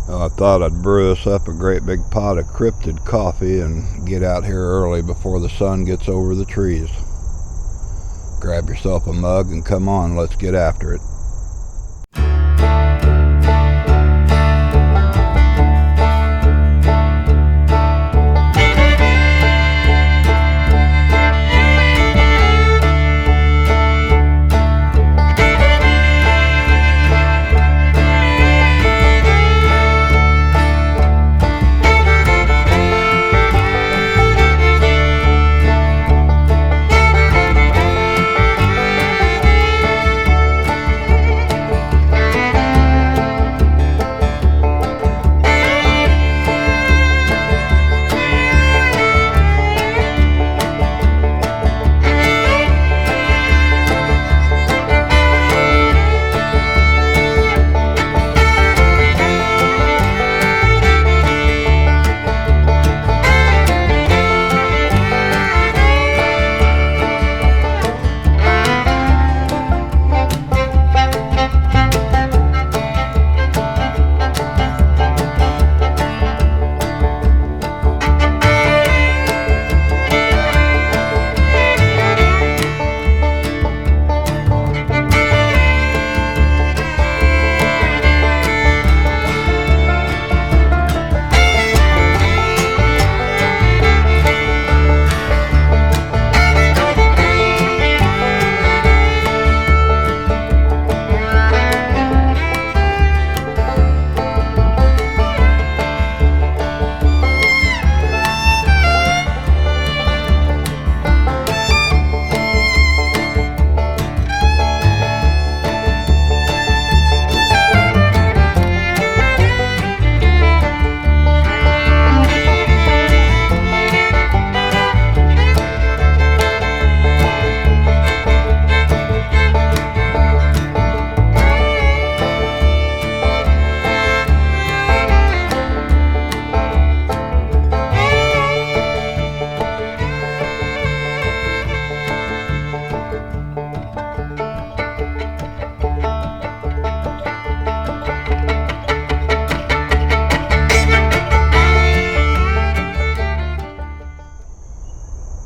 I thought I'd brew us up a great big pot of Cryptid coffee and get out here early before the sun gets over the trees. Grab yourself a mug and come on, let's get after it.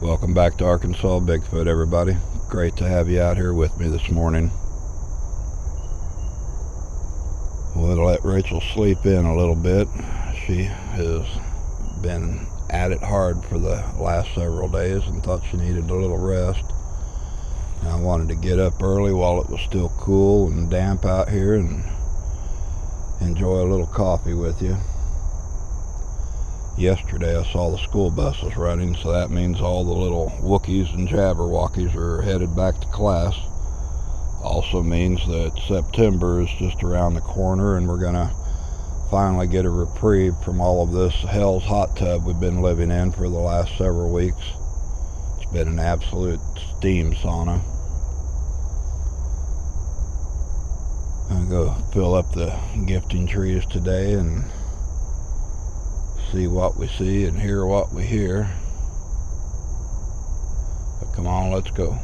Welcome back to Arkansas Bigfoot, everybody. Great to have you out here with me this morning. We'll let Rachel sleep in a little bit. She has been at it hard for the last several days and thought she needed a little rest. And I wanted to get up early while it was still cool and damp out here and enjoy a little coffee with you. Yesterday I saw the school buses running, so that means all the little Wookiees and Jabberwockies are headed back to class. Also means that September is just around the corner and we're gonna finally get a reprieve from all of this hell's hot tub we've been living in for the last several weeks. It's been an absolute steam sauna. I'm gonna go fill up the gifting trees today and see what we see and hear what we hear. But come on, let's go.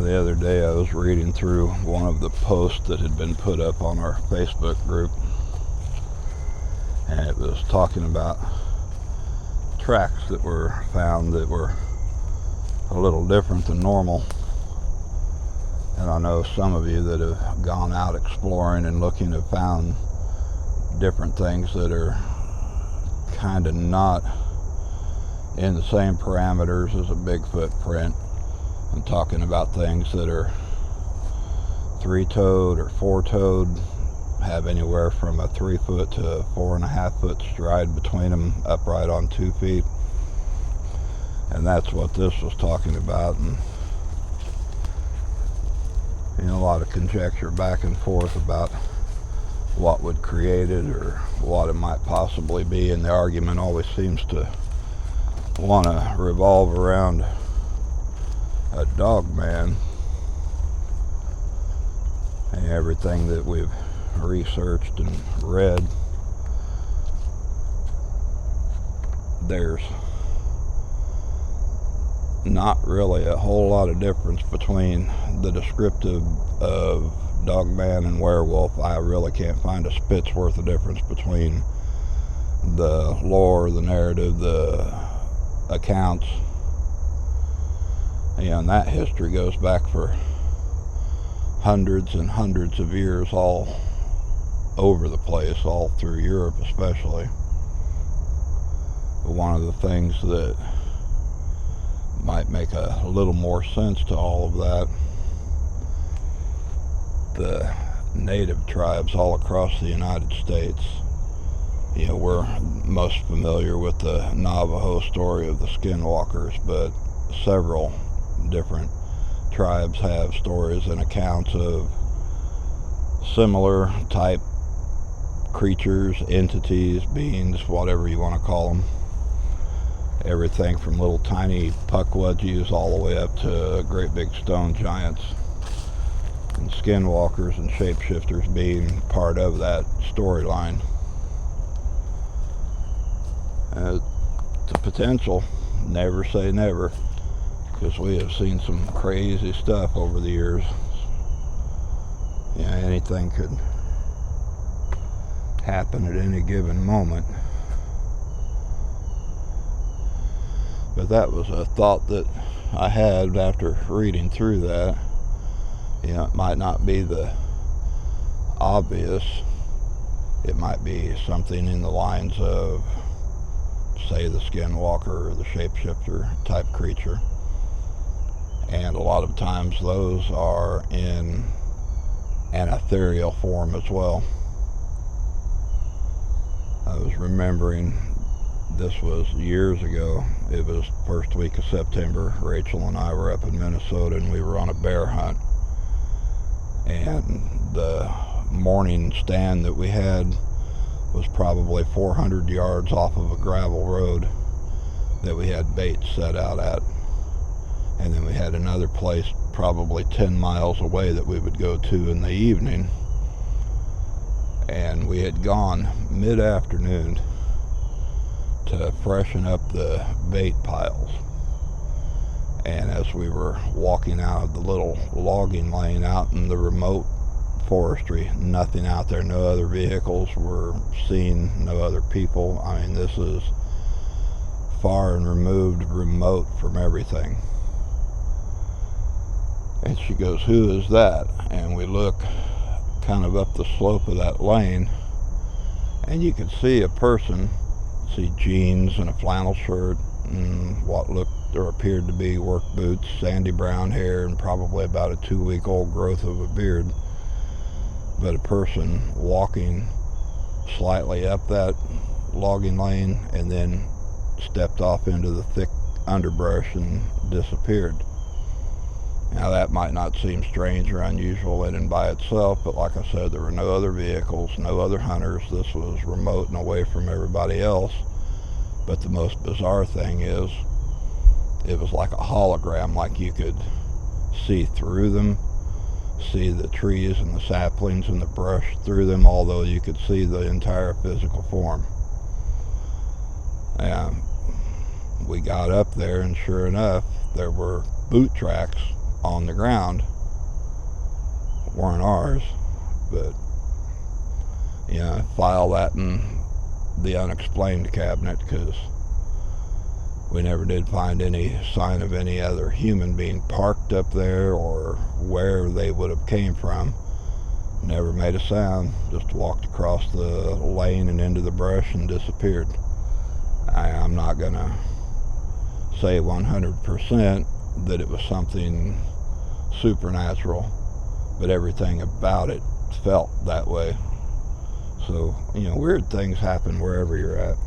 The other day I was reading through one of the posts that had been put up on our Facebook group, and it was talking about tracks that were found that were a little different than normal. And I know some of you that have gone out exploring and looking have found different things that are kind of not in the same parameters as a Bigfoot print. I'm talking about things that are 3-toed or 4-toed, have anywhere from a 3 foot to a 4.5 foot stride between them, upright on 2 feet. And that's what this was talking about. And a lot of conjecture back and forth about what would create it or what it might possibly be, and the argument always seems to want to revolve around a dog man, and everything that we've researched and read, there's not really a whole lot of difference between the descriptive of dogman and werewolf. I really can't find a spit's worth of difference between the lore, the narrative, the accounts. And that history goes back for hundreds and hundreds of years, all over the place, all through Europe especially. But one of the things that might make a little more sense to all of that, the native tribes all across the United States, you know, we're most familiar with the Navajo story of the skinwalkers, but several different tribes have stories and accounts of similar type creatures, entities, beings, whatever you want to call them. Everything from little tiny puckwudgies all the way up to great big stone giants. And skinwalkers and shapeshifters being part of that storyline. The potential, never say never, because we have seen some crazy stuff over the years. Yeah, anything could happen at any given moment. But that was a thought that I had after reading through that. You know, it might not be the obvious. It might be something in the lines of, say, the skinwalker or the shapeshifter type creature. And a lot of times those are in an ethereal form as well. I was remembering, this was years ago. It was first week of September. Rachel and I were up in Minnesota and we were on a bear hunt. And the morning stand that we had was probably 400 yards off of a gravel road that we had bait set out at. And then we had another place probably 10 miles away that we would go to in the evening. And we had gone mid-afternoon to freshen up the bait piles. And as we were walking out of the little logging lane out in the remote forestry, nothing out there, no other vehicles were seen, no other people. I mean, this is far and removed, remote from everything. And she goes, "Who is that?" And we look kind of up the slope of that lane, and you could see a person, see jeans and a flannel shirt and what looked or appeared to be work boots, sandy brown hair, and probably about a 2-week-old growth of a beard. But a person walking slightly up that logging lane and then stepped off into the thick underbrush and disappeared. Now that might not seem strange or unusual in and by itself, but like I said, there were no other vehicles, no other hunters. This was remote and away from everybody else. But the most bizarre thing is, it was like a hologram, like you could see through them, see the trees and the saplings and the brush through them, although you could see the entire physical form. And we got up there, and sure enough, there were boot tracks on the ground. Weren't ours, but you know, file that in the unexplained cabinet, because we never did find any sign of any other human being parked up there or where they would have came from. Never made a sound, just walked across the lane and into the brush and disappeared. I'm not gonna say 100% that it was something supernatural, but everything about it felt that way. So, you know, weird things happen wherever you're at.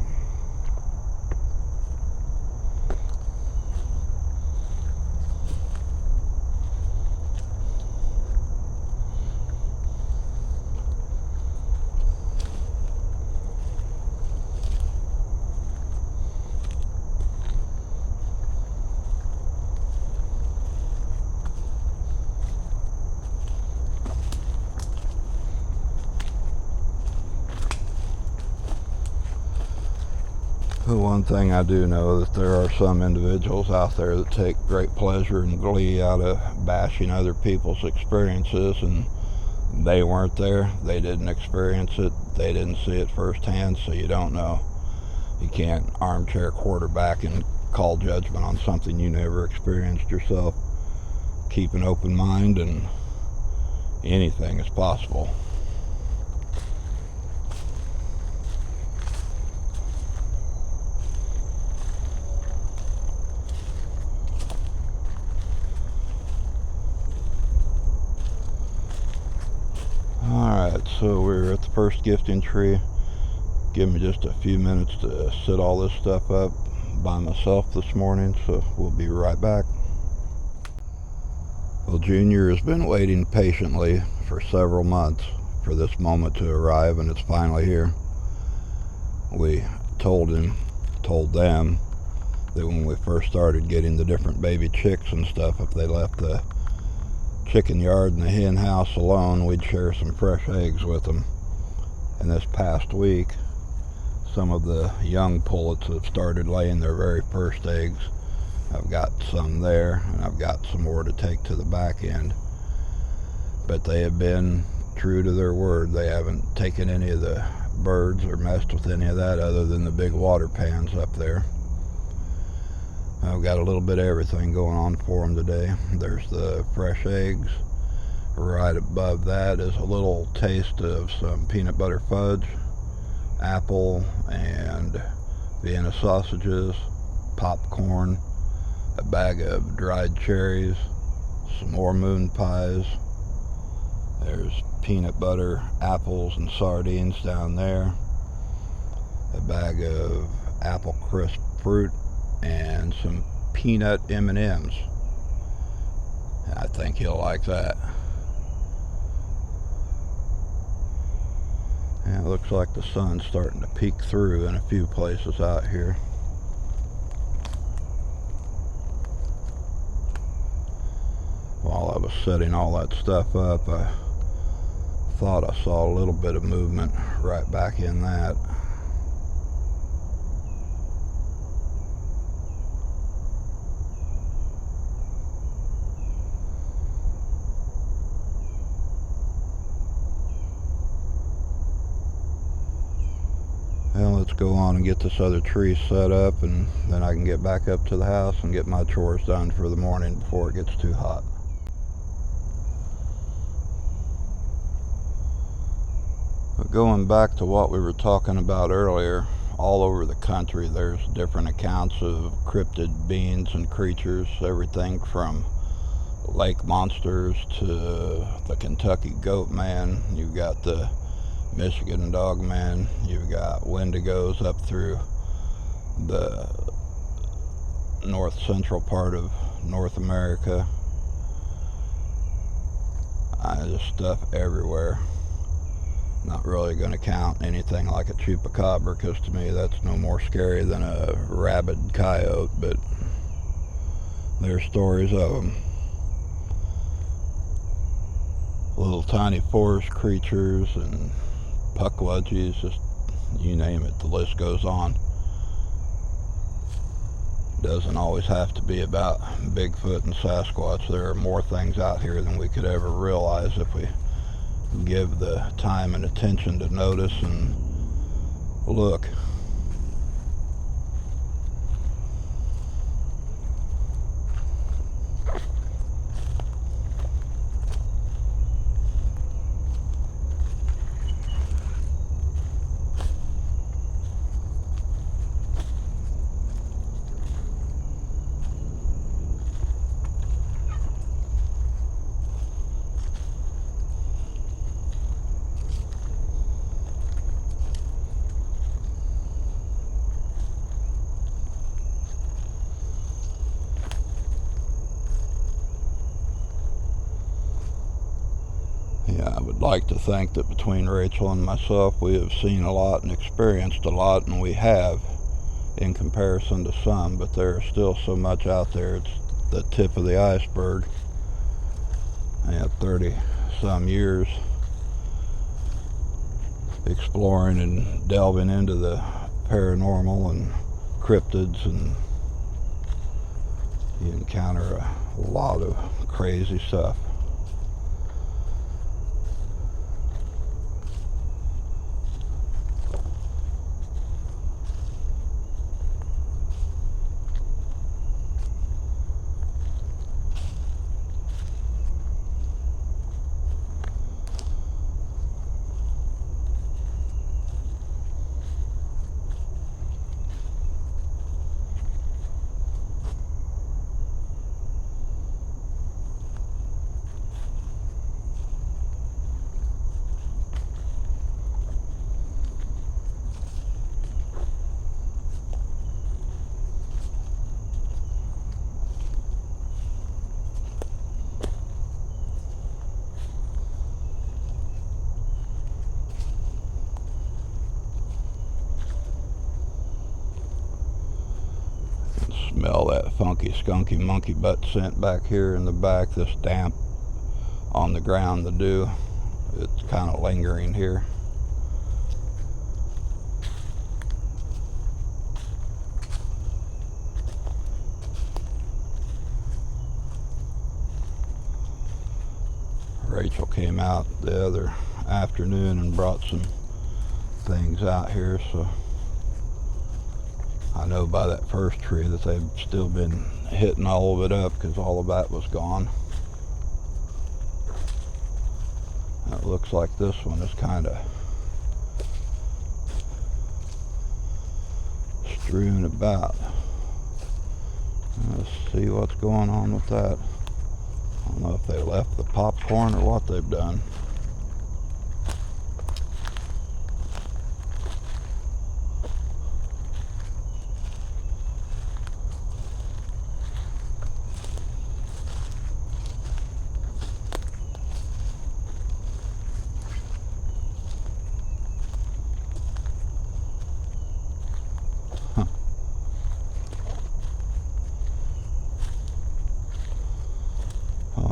The one thing I do know that there are some individuals out there that take great pleasure and glee out of bashing other people's experiences, and they weren't there, they didn't experience it, they didn't see it firsthand, so you don't know. You can't armchair quarterback and call judgment on something you never experienced yourself. Keep an open mind, and anything is possible. Alright, so we're at the first gifting tree. Give me just a few minutes to set all this stuff up by myself this morning, so we'll be right back. Well, Junior has been waiting patiently for several months for this moment to arrive, and it's finally here. We told them that when we first started getting the different baby chicks and stuff, if they left the chicken yard and the hen house alone, we'd share some fresh eggs with them. And this past week, some of the young pullets have started laying their very first eggs. I've got some there, and I've got some more to take to the back end. But they have been true to their word. They haven't taken any of the birds or messed with any of that other than the big water pans up there. I've got a little bit of everything going on for them today. There's the fresh eggs. Right above that is a little taste of some peanut butter fudge, apple, and Vienna sausages, popcorn, a bag of dried cherries, some more moon pies. There's peanut butter, apples, and sardines down there. A bag of apple crisp fruit and some peanut M&Ms. I think he'll like that. And it looks like the sun's starting to peek through in a few places out here. While I was setting all that stuff up, I thought I saw a little bit of movement right back in that. Well, let's go on and get this other tree set up, and then I can get back up to the house and get my chores done for the morning before it gets too hot. But going back to what we were talking about earlier, all over the country there's different accounts of cryptid beings and creatures, everything from lake monsters to the Kentucky goat man. You've got the Michigan dog man, you've got wendigos up through the north central part of North America. Just stuff everywhere. Not really going to count anything like a chupacabra, because to me that's no more scary than a rabid coyote, but there's stories of them. Little tiny forest creatures and puckwudgies, just you name it, the list goes on. Doesn't always have to be about Bigfoot and Sasquatch. There are more things out here than we could ever realize if we give the time and attention to notice and look. Yeah, I would like to think that between Rachel and myself we have seen a lot and experienced a lot, and we have in comparison to some, but there's still so much out there. It's the tip of the iceberg. I had 30 some years exploring and delving into the paranormal and cryptids, and you encounter a lot of crazy stuff. Smell that funky, skunky monkey butt scent back here in the back. This damp on the ground, the dew, it's kind of lingering here. Rachel came out the other afternoon and brought some things out here, so I know by that first tree that they've still been hitting all of it up because all of that was gone. It looks like this one is kind of strewn about. Let's see what's going on with that. I don't know if they left the popcorn or what they've done.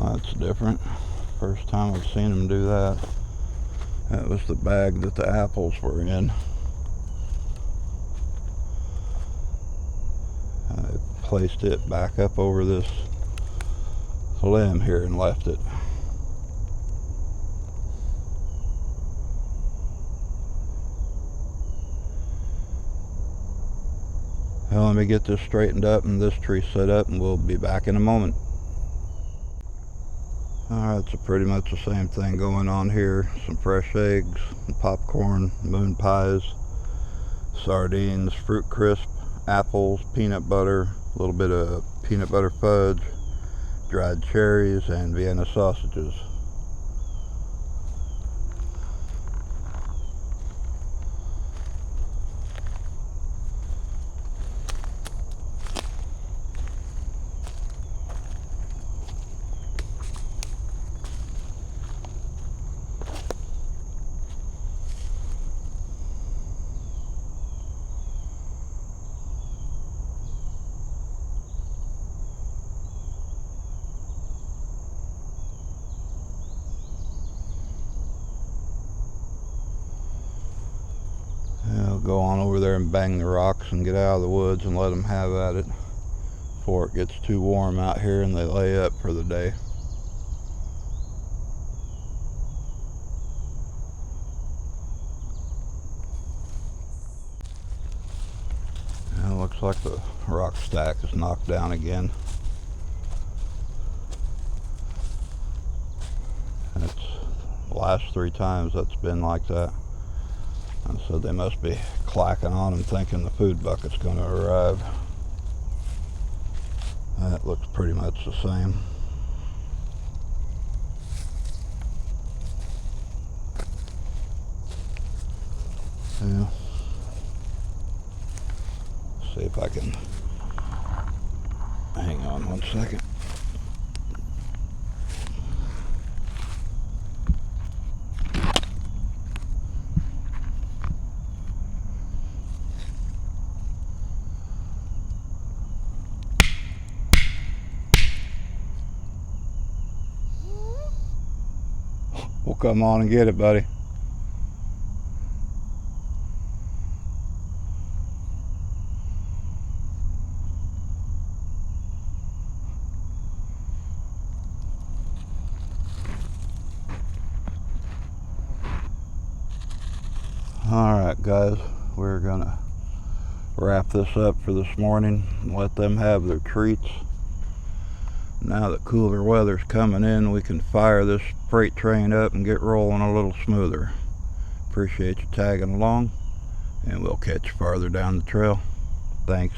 That's different. First time I've seen them do that. That was the bag that the apples were in. I placed it back up over this limb here and left it. Well, let me get this straightened up and this tree set up, and we'll be back in a moment. Alright, so pretty much the same thing going on here. Some fresh eggs, popcorn, moon pies, sardines, fruit crisp, apples, peanut butter, a little bit of peanut butter fudge, dried cherries, and Vienna sausages. I'll go on over there and bang the rocks and get out of the woods and let them have at it before it gets too warm out here and they lay up for the day. Now it looks like the rock stack is knocked down again. It's the last 3 times that's been like that. And so they must be clacking on them thinking the food bucket's going to arrive. That looks pretty much the same. Yeah. See if I can hang on 1 second. We'll come on and get it, buddy. guys, we're gonna wrap this up for this morning and let them have their treats. Now that cooler weather's coming in, we can fire this freight train up and get rolling a little smoother. Appreciate you tagging along, and we'll catch you farther down the trail. Thanks.